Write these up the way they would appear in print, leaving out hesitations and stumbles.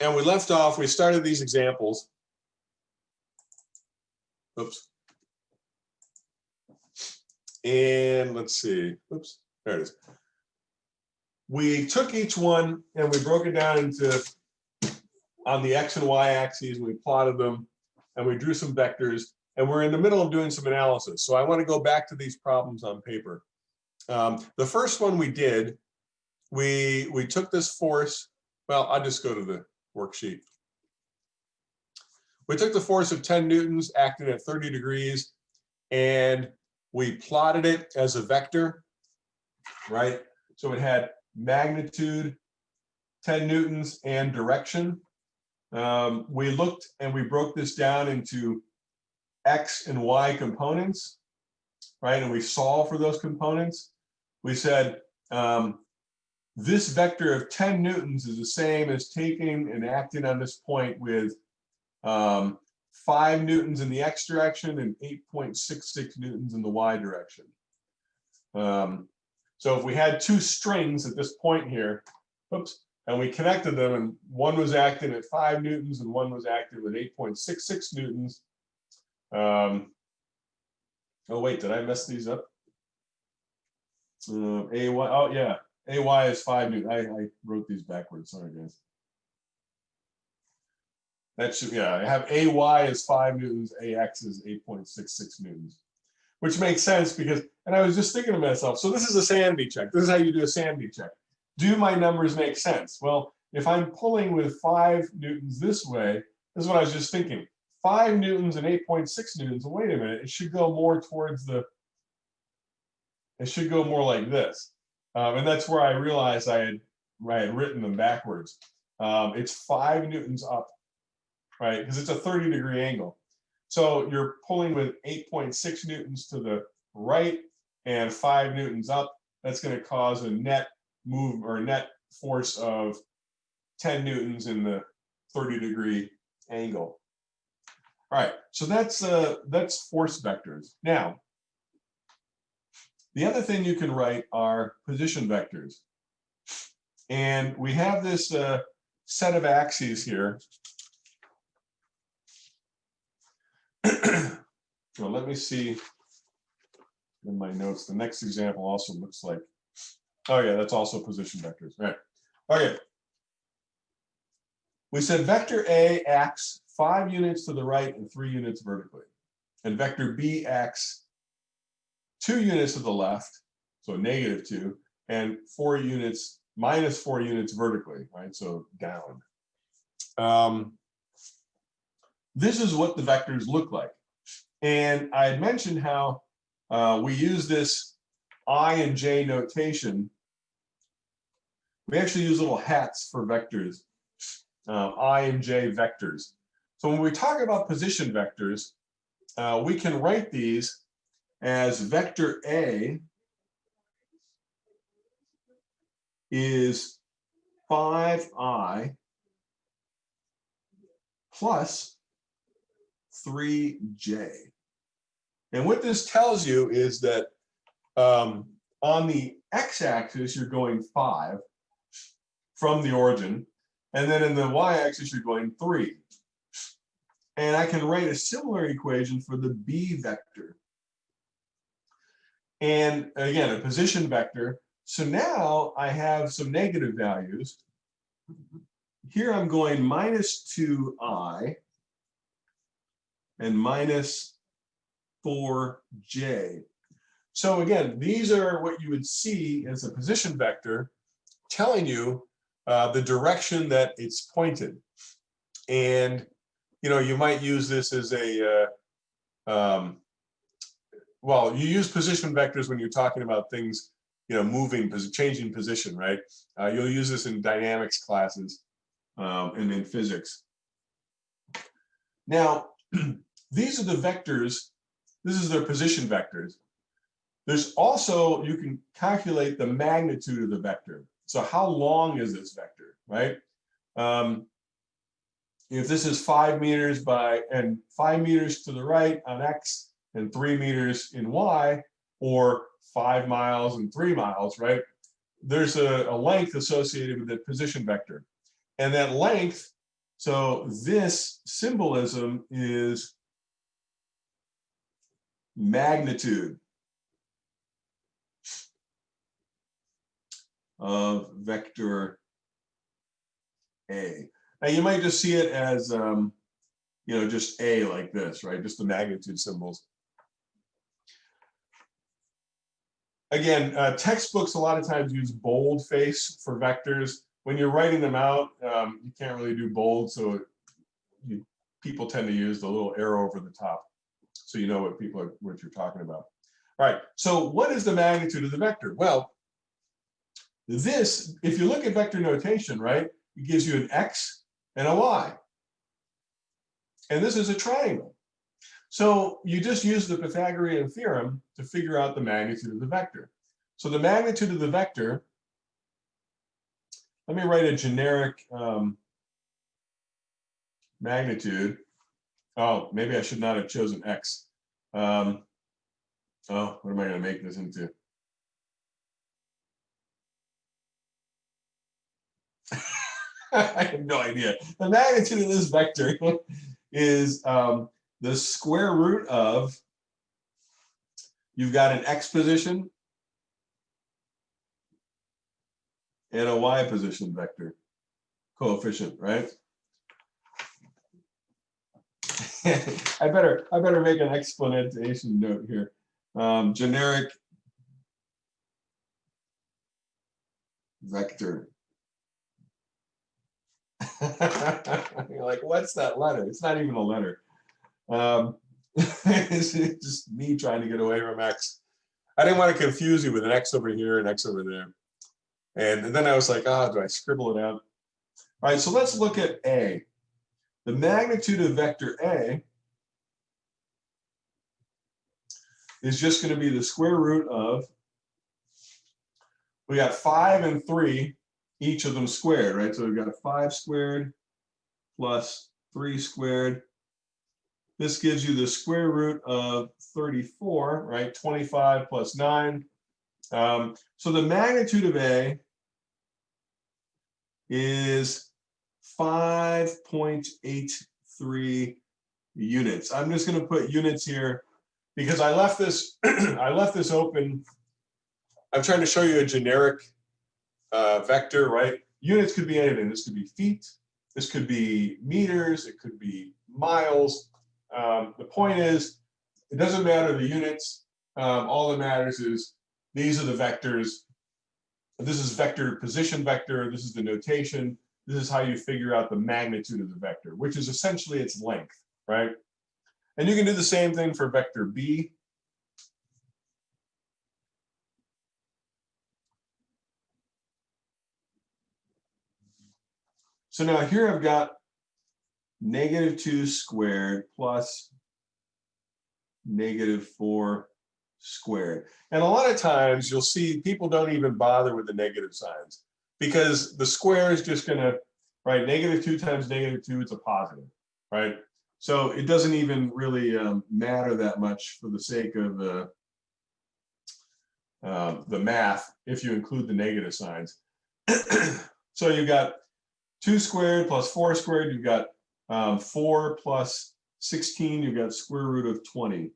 And we left off, we started these examples. Oops. And let's see, oops, there it is. We took each one and we broke it down into, on the X and Y axes, we plotted them and we drew some vectors, and we're in the middle of doing some analysis. So I want to go back to these problems on paper. The first one we did, we took this force, well, I'll just go to the worksheet. We took the force of 10 newtons acting at 30 degrees, and we plotted it as a vector, right? So it had magnitude, 10 newtons, and direction. We looked and we broke this down into X and Y components, right? And we solved for those components. We said this vector of 10 newtons is the same as taking and acting on this point with 5 newtons in the X direction and 8.66 newtons in the Y direction. So if we had two strings at this point here, oops, and we connected them, and one was acting at 5 newtons and one was acting with 8.66 newtons. Oh wait, did I mess these up? AY, oh yeah, AY is 5 newtons. I wrote these backwards, sorry guys. That should, yeah, I have AY is 5 newtons, AX is 8.66 newtons, which makes sense because, and I was just thinking to myself, so this is a Sandy check. This is how you do a Sandy check. Do my numbers make sense? Well, if I'm pulling with 5 newtons this way, this is what I was just thinking. 5 newtons and 8.6 newtons, wait a minute, it should go more towards the, it should go more like this. And that's where I realized I had written them backwards. It's 5 newtons up, right? Because it's a 30-degree angle. So you're pulling with 8.6 newtons to the right and 5 newtons up. That's going to cause a net move or net force of 10 newtons in the 30-degree angle. All right, so that's force vectors. Now, the other thing you can write are position vectors. And we have this set of axes here. Well, let me see in my notes. The next example also looks like, oh yeah, that's also position vectors, right? Okay. We said vector A acts 5 units to the right and 3 units vertically. And vector B acts 2 units to the left, so -2, and 4 units, -4 units vertically, right? So down. This is what the vectors look like. And I had mentioned how we use this I and J notation. We actually use little hats for vectors, I and J vectors. So when we talk about position vectors, we can write these as vector A is 5I plus 3J. And what this tells you is that on the x-axis, you're going 5 from the origin, and then in the y-axis, you're going 3. And I can write a similar equation for the B vector. And again, a position vector. So now I have some negative values. Here I'm going -2I and -4J. So again, these are what you would see as a position vector telling you the direction that it's pointed. And you know, you might use this as a well, you use position vectors when you're talking about things, you know, moving, changing position, right? You'll use this in dynamics classes and in physics. Now, these are the vectors. This is their position vectors. There's also, you can calculate the magnitude of the vector. So how long is this vector, right? If this is 5 meters and 5 meters to the right on X and 3 meters in Y, or 5 miles and 3 miles, right? There's a length associated with the position vector. And that length So this symbolism is magnitude of vector A. Now you might just see it as, just A like this, right? Just the magnitude symbols. Again, textbooks a lot of times use boldface for vectors. When you're writing them out, you can't really do bold, so people tend to use the little arrow over the top, so you know what you're talking about. All right, so what is the magnitude of the vector? Well, this, if you look at vector notation, right, it gives you an X and a Y. And this is a triangle. So you just use the Pythagorean theorem to figure out the magnitude of the vector. So the magnitude of the vector, let me write a generic magnitude. Oh, maybe I should not have chosen X. Oh, what am I going to make this into? I have no idea. The magnitude of this vector is the square root of, you've got an X position and a Y position vector coefficient, right? I better make an explanation note here. Generic vector. You're like, what's that letter? It's not even a letter. It's just me trying to get away from X. I didn't want to confuse you with an X over here and X over there. And then I was like, do I scribble it out? All right, so let's look at A. The magnitude of vector A is just going to be the square root of, we got 5 and 3, each of them squared, right? So we've got 5 squared plus 3 squared. This gives you the square root of 34, right? 25 plus 9. So the magnitude of A is 5.83 units. I'm just going to put units here because I left this I left this open. I'm trying to show you a generic vector, right? Units could be anything. This could be feet. This could be meters. It could be miles. The point is, it doesn't matter the units. All that matters is these are the vectors. This is vector position vector. This is the notation. This is how you figure out the magnitude of the vector, which is essentially its length, right? And you can do the same thing for vector B. So now here I've got -2 squared plus -4 squared. And a lot of times you'll see people don't even bother with the negative signs because the square is just going to, right, -2 times -2, it's a positive, right? So it doesn't even really matter that much for the sake of the math if you include the negative signs. So you've got 2 squared plus 4 squared, you've got 4 plus 16, you've got square root of 20.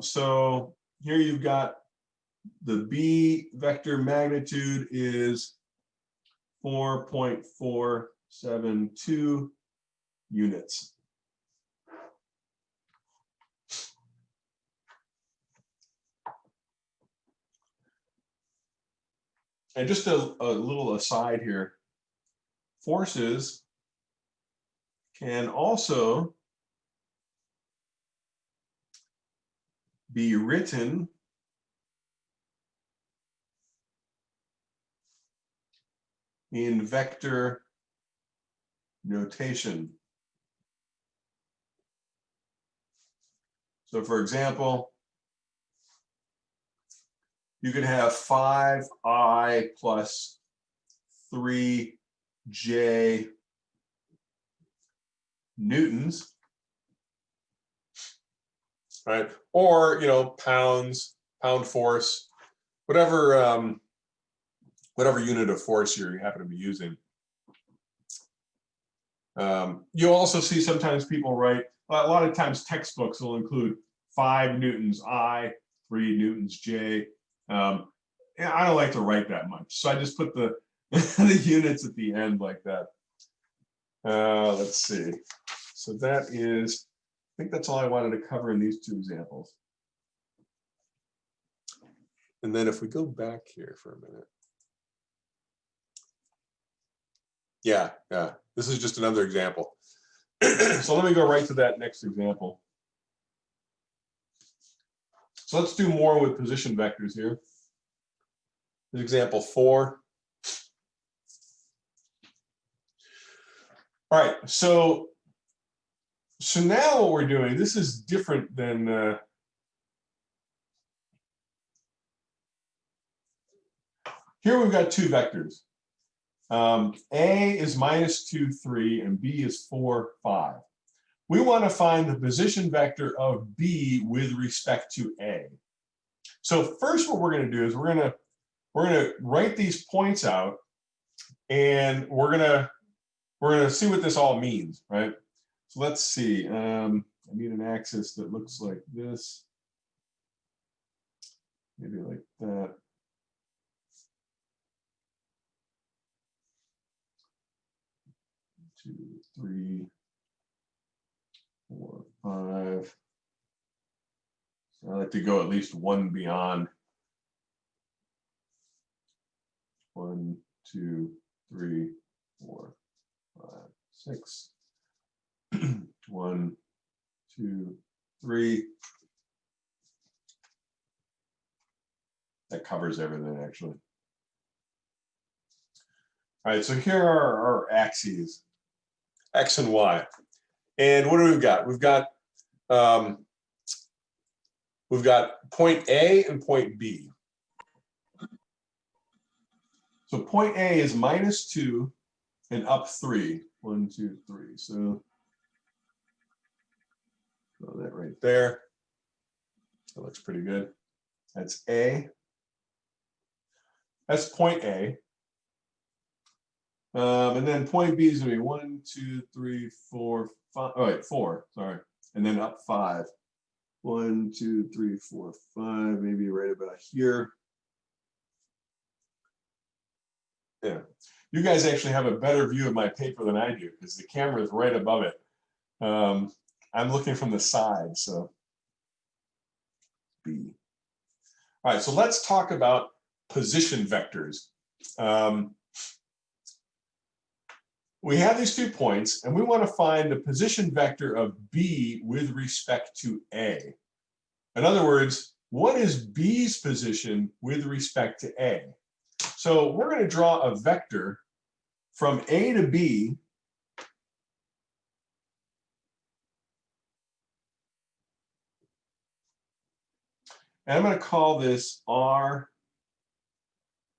So here you've got the B vector magnitude is 4.472 units. And just a little aside here, forces can also be written in vector notation. So for example, you could have 5i plus 3j newtons, right? Or, pounds, pound force, whatever whatever unit of force you happen to be using. You'll also see sometimes people write, a lot of times textbooks will include 5 newtons I, 3 newtons J. Yeah, I don't like to write that much, so I just put the, the units at the end like that. Let's see. So that is, I think that's all I wanted to cover in these 2 examples. And then if we go back here for a minute. Yeah, this is just another example. So let me go right to that next example. So let's do more with position vectors here. This example 4. All right, so now what we're doing, this is different than here we've got 2 vectors. A is -2, 3, and B is 4, 5. We want to find the position vector of B with respect to A. So first what we're going to do is we're going to write these points out, and we're going to see what this all means, right? So let's see. I need an axis that looks like this. Maybe like that. 2, 3, 4, 5. So I like to go at least 1 beyond. 1, 2, 3, 4, 5, 6. 1, 2, 3. That covers everything, actually. All right, so here are our axes, X and Y. And what do we got? We've got point A and point B. So point A is -2 and up 3. 1, 2, 3. So throw that right there. That looks pretty good. That's A. That's point A. And then point B is going to be 1, 2, 3, 4, 5. Oh, wait, 4. Sorry. And then up 5. 1, 2, 3, 4, 5. Maybe right about here. Yeah. You guys actually have a better view of my paper than I do because the camera is right above it. I'm looking from the side, so B. All right, so let's talk about position vectors. We have these 2 points, and we want to find the position vector of B with respect to A. In other words, what is B's position with respect to A? So we're going to draw a vector from A to B. And I'm going to call this R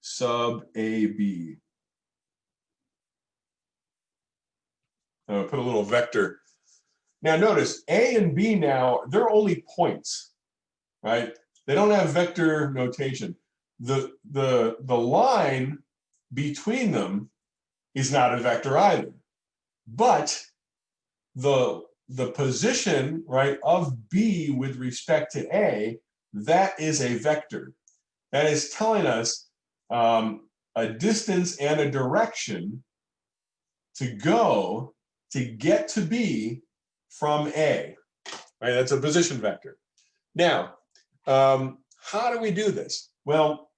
sub AB. I'll put a little vector. Now notice A and B now, they're only points, right? They don't have vector notation. The line between them is not a vector either. But the position, right, of B with respect to A, that is a vector. That is telling us a distance and a direction to go to get to B from A, right? That's a position vector. Now, how do we do this? Well,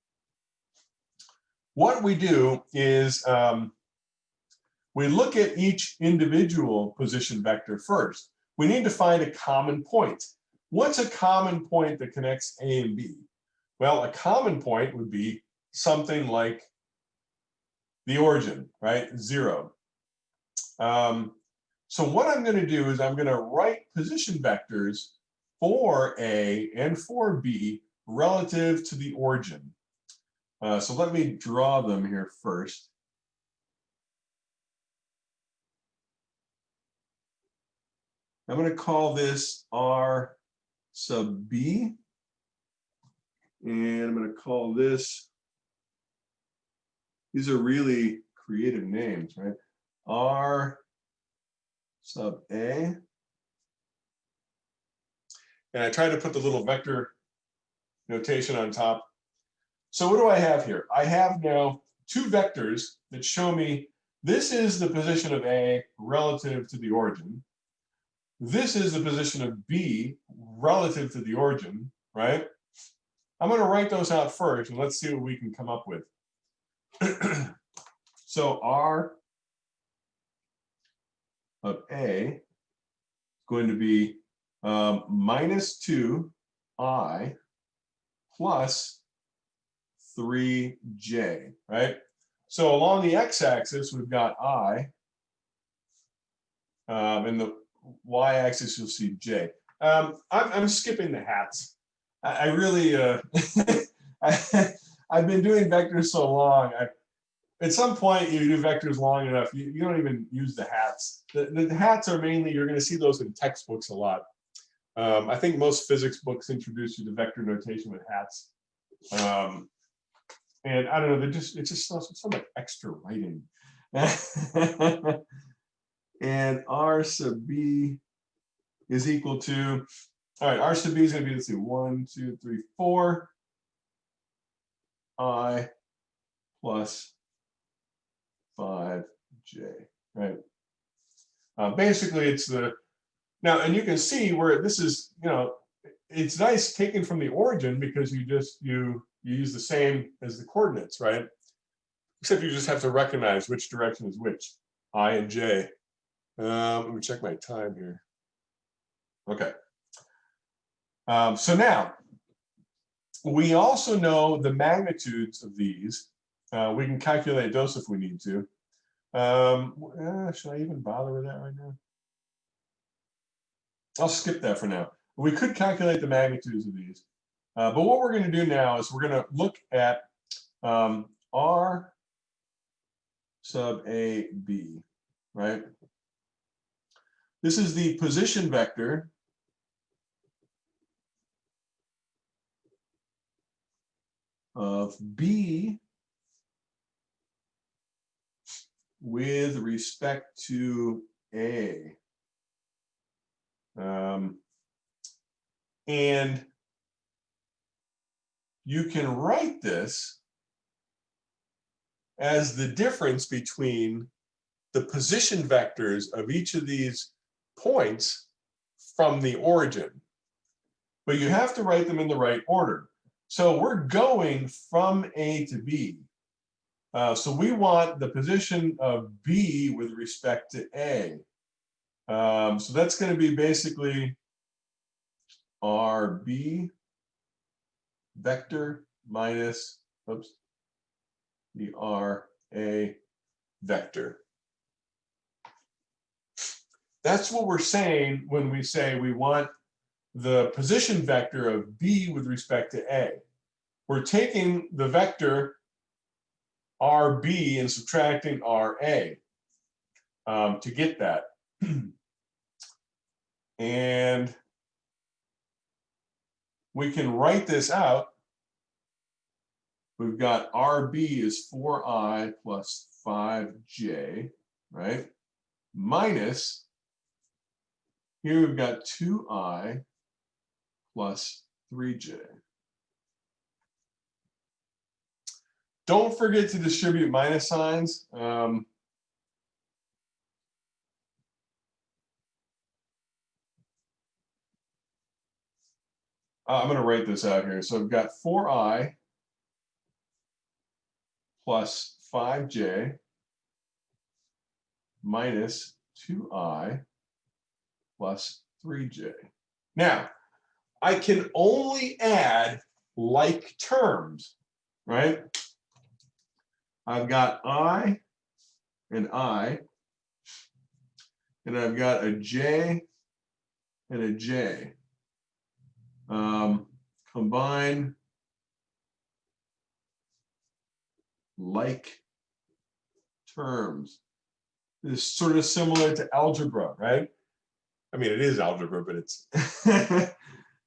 what we do is we look at each individual position vector first. We need to find a common point. What's a common point that connects A and B? Well, a common point would be something like the origin, right? 0. So what I'm going to do is I'm going to write position vectors for A and for B relative to the origin. So let me draw them here first. I'm going to call this R sub B. And I'm going to call this, these are really creative names, right? R sub A. And I tried to put the little vector notation on top. So what do I have here? I have now two vectors that show me this is the position of A relative to the origin. This is the position of B relative to the origin, right? I'm going to write those out first, and let's see what we can come up with. So R of A is going to be minus 2I plus 3J, right? So along the x-axis, we've got I, and the y-axis, you'll see J. I'm skipping the hats. I really, I've been doing vectors so long. At some point, you do vectors long enough, you don't even use the hats. The hats are mainly, you're going to see those in textbooks a lot. I think most physics books introduce you to vector notation with hats. And I don't know, it's just so much extra writing. And R sub B is equal to, all right, R sub B is going to be, let's see, 1, 2, 3, 4 I plus 5J, right? Basically, it's the, now, and you can see where this is, you know, it's nice taken from the origin because you use the same as the coordinates, right? Except you just have to recognize which direction is which, I and J. Let me check my time here. Okay. So now, we also know the magnitudes of these. We can calculate those if we need to. Should I even bother with that right now? I'll skip that for now. We could calculate the magnitudes of these. But what we're going to do now is we're going to look at R sub AB, right? This is the position vector of B with respect to A. And you can write this as the difference between the position vectors of each of these points from the origin. But you have to write them in the right order. So we're going from A to B. So we want the position of B with respect to A. So that's going to be basically RB vector minus, oops, the RA vector. That's what we're saying when we say we want the position vector of B with respect to A. We're taking the vector RB and subtracting RA to get that. And we can write this out. We've got RB is 4I plus 5J, right? Minus, here we've got 2I plus 3J. Don't forget to distribute minus signs. I'm going to write this out here. So I've got 4I plus 5J minus 2I plus 3J. Now, I can only add like terms, right? I've got I, and I've got a J and a J. Combine like terms. This is sort of similar to algebra, right? I mean, it is algebra, but it's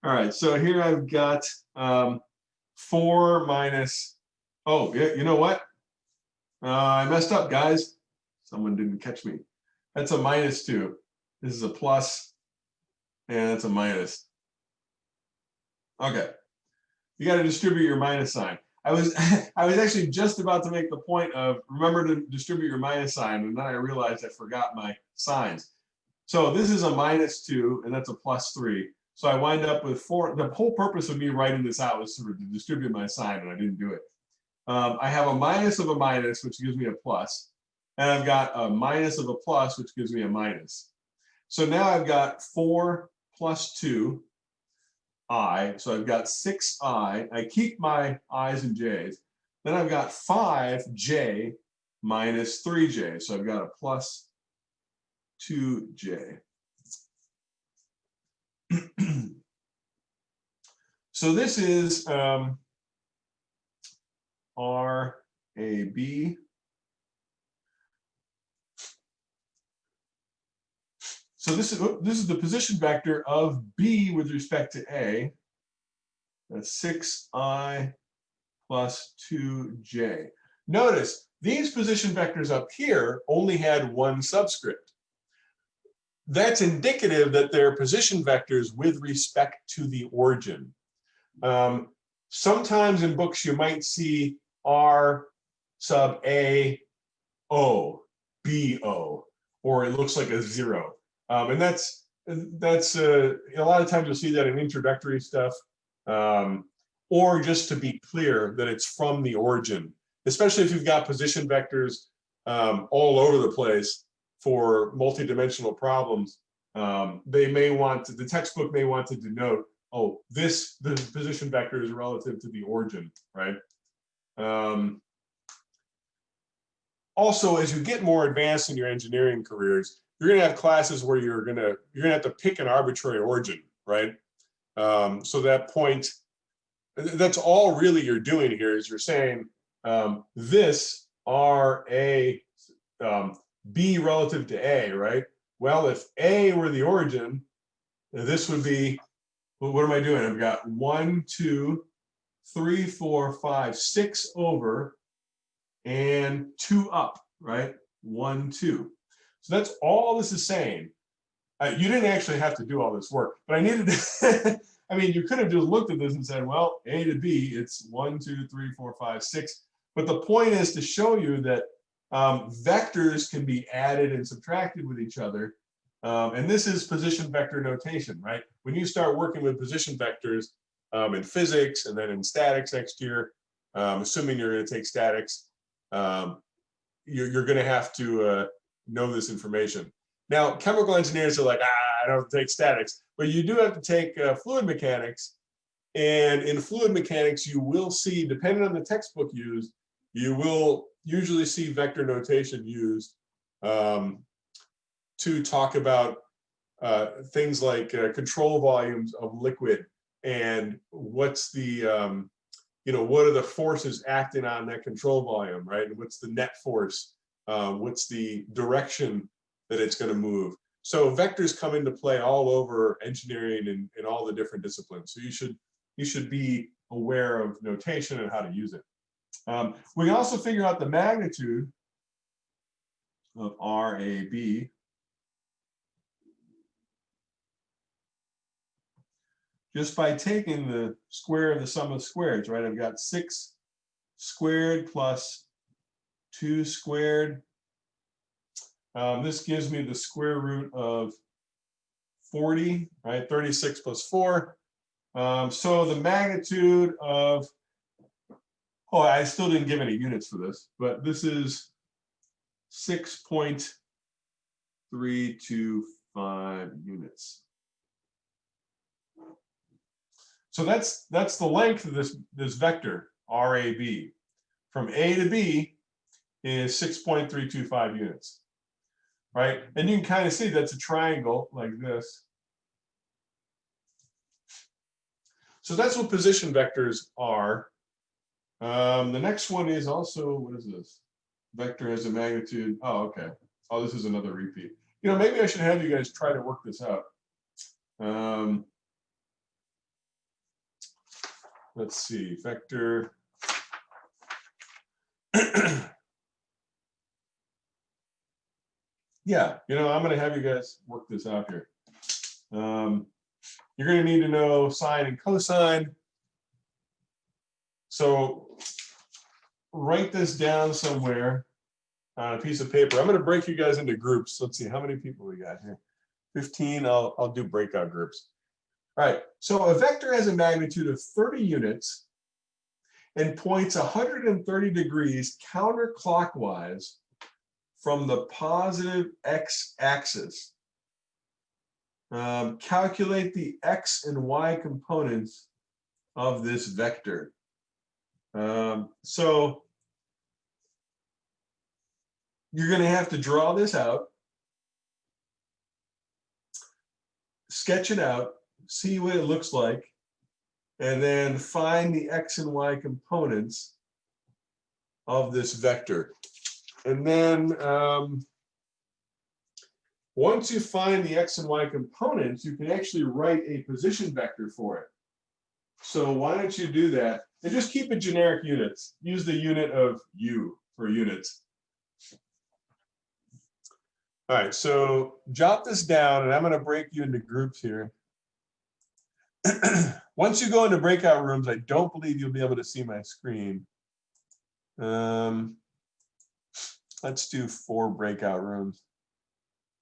all right. So here I've got 4 minus, oh, yeah, you know what? I messed up, guys. Someone didn't catch me. That's a minus 2. This is a plus, and it's a minus. Okay. You got to distribute your minus sign. I was actually just about to make the point of remember to distribute your minus sign, and then I realized I forgot my signs. So this is a -2, and that's a +3. So I wind up with 4. The whole purpose of me writing this out was to distribute my sign, and I didn't do it. I have a minus of a minus, which gives me a plus, and I've got a minus of a plus, which gives me a minus. So now I've got 4 plus 2. I, so I've got 6I. I keep my I's and J's. Then I've got 5J minus 3J. So I've got a plus 2J. So this is RAB. So this is the position vector of B with respect to A. That's 6I plus 2J. Notice these position vectors up here only had one subscript. That's indicative that they're position vectors with respect to the origin. Sometimes in books you might see R sub A O, B O, or it looks like a 0. And that's a lot of times you'll see that in introductory stuff, or just to be clear that it's from the origin, especially if you've got position vectors all over the place for multidimensional problems. They may want to, the textbook may want to denote, oh, the position vector is relative to the origin, right? Also, as you get more advanced in your engineering careers, you're going to have classes where you're going to have to pick an arbitrary origin, right? So that point, that's all really you're doing here is you're saying this RA B relative to A, right? Well, if A were the origin, this would be, well, what am I doing? I've got 1, 2, 3, 4, 5, 6 over and 2 up, right? 1, 2. So that's all this is saying. You didn't actually have to do all this work, but I needed to, I mean, you could have just looked at this and said, well, A to B, it's 1, 2, 3, 4, 5, 6. But the point is to show you that vectors can be added and subtracted with each other. And this is position vector notation, right? When you start working with position vectors in physics and then in statics next year, assuming you're going to take statics, you're going to have to know this information. Now, chemical engineers are like, I don't take statics, but you do have to take fluid mechanics. And in fluid mechanics, you will see, depending on the textbook used, you will usually see vector notation used to talk about things like control volumes of liquid and what's the, what are the forces acting on that control volume, right? And what's the net force? What's the direction that it's going to move? So vectors come into play all over engineering and all the different disciplines. So you should be aware of notation and how to use it. We can also figure out the magnitude of RAB. Just by taking the square of the sum of squares, right? I've got 6 squared plus 2 squared. This gives me the square root of 40, right? 36 plus 4. So the magnitude of, oh, I still didn't give any units for this, but this is 6.325 units. So that's the length of this vector, RAB. From A to B is 6.325 units, right? And you can kind of see that's a triangle like this. So that's what position vectors are. The next one is also, what is this? Vector has a magnitude. Oh, okay. Oh, this is another repeat. Maybe I should have you guys try to work this out. Let's see, vector. Yeah, you know, I'm going to have you guys work this out here. You're going to need to know sine and cosine. So write this down somewhere on a piece of paper. I'm going to break you guys into groups. Let's see how many people we got here. 15. I'll do breakout groups. All right. So a vector has a magnitude of 30 units and points 130 degrees counterclockwise from the positive x-axis. Calculate the x and y components of this vector. So you're going to have to draw this out, sketch it out, see what it looks like, and then find the x and y components of this vector. And then once you find the x and y components, you can actually write a position vector for it. So why don't you do that? And just keep it generic units. Use the unit of u for units. All right, so jot this down, and I'm going to break you into groups here. Once you go into breakout rooms, I don't believe you'll be able to see my screen. Let's do 4 breakout rooms.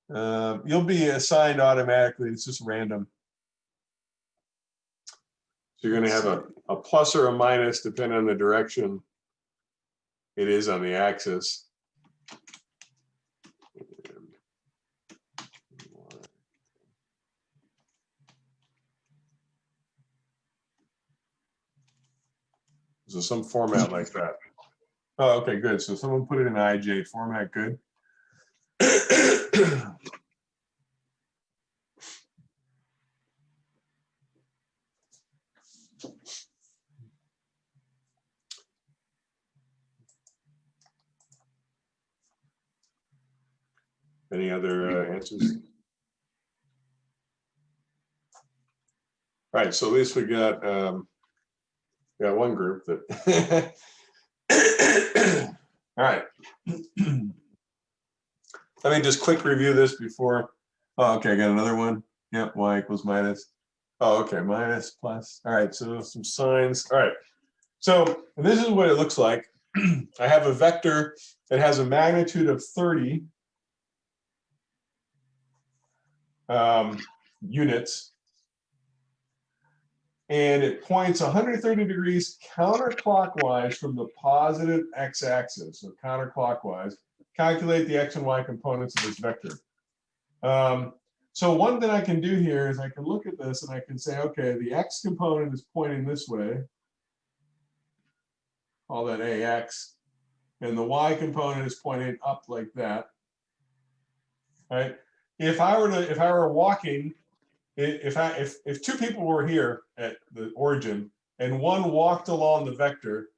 You'll be assigned automatically. It's just random. So you're going to have a plus or a minus depending on the direction it is on the axis. So some format like that. Oh, okay, good. So someone put it in IJ format, good. Any other answers? All right, so at least we got one group that. All right. Let me just quick review this before. Oh, okay, I got another one. Yep, y equals minus. Oh, okay, minus, plus. All right, so some signs. All right, so this is what it looks like. I have a vector that has a magnitude of 30 units, and it points 130 degrees counterclockwise from the positive x-axis, so counterclockwise. Calculate the x and y components of this vector. So one thing I can do here is I can look at this and I can say, okay, the x component is pointing this way, call that ax, and the y component is pointing up like that. Right? If I were walking, if 2 people were here at the origin and one walked along the vector,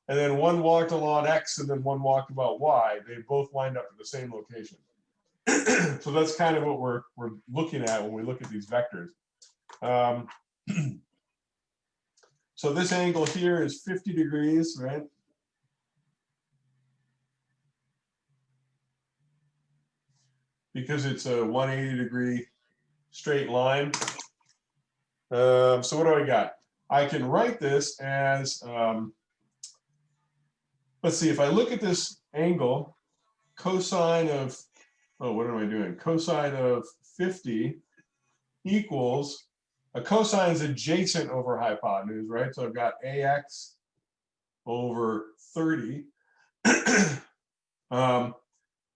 and then one walked along x and then one walked about y, they both wind up at the same location. So that's kind of what we're looking at when we look at these vectors. So this angle here is 50 degrees, right? Because it's a 180-degree straight line. So what do I got? I can write this as, let's see, if I look at this angle, cosine of, oh, what am I doing? Cosine of 50 equals, a cosine is adjacent over hypotenuse, right? So I've got ax over 30.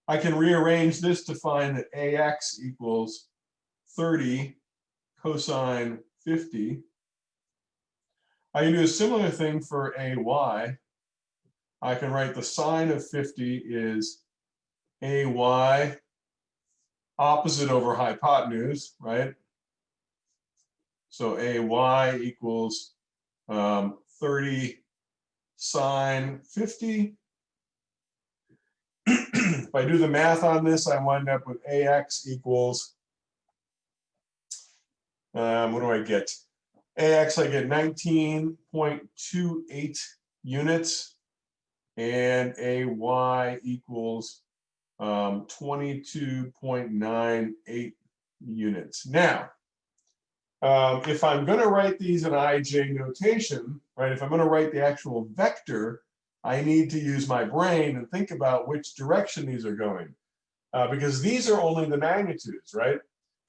I can rearrange this to find that ax equals 30 cosine 50. I can do a similar thing for ay. I can write the sine of 50 is ay opposite over hypotenuse, right? So ay equals 30 sine 50. If I do the math on this, I wind up with ax equals, what do I get? Ax, I get 19.28 units, and ay equals 22.98 units. Now, if I'm going to write these in IJ notation, right, if I'm going to write the actual vector, I need to use my brain and think about which direction these are going. Because these are only the magnitudes, right?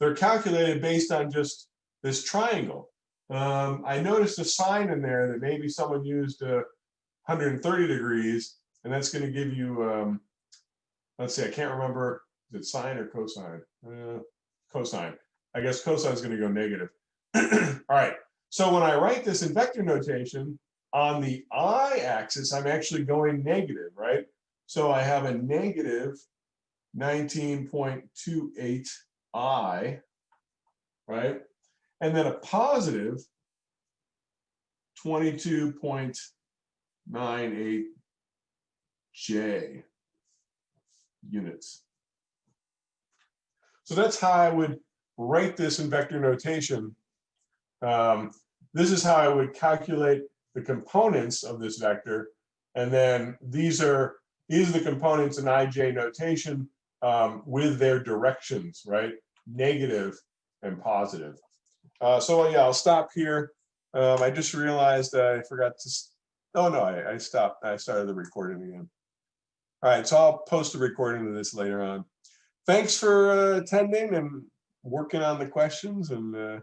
They're calculated based on just this triangle. I noticed a sign in there that maybe someone used 130 degrees, and that's going to give you, let's see, I can't remember, is it sine or cosine? Cosine. I guess cosine is going to go negative. All right, so when I write this in vector notation, on the I-axis, I'm actually going negative, right? So I have a negative 19.28 I, right? And then a positive 22.98 J units. So that's how I would write this in vector notation. This is how I would calculate the components of this vector. And then these are the components in IJ notation with their directions, right? Negative and positive. So yeah, I'll stop here. I just realized I forgot to, oh no, I stopped. I started the recording again. All right, so I'll post a recording of this later on. Thanks for attending and working on the questions, and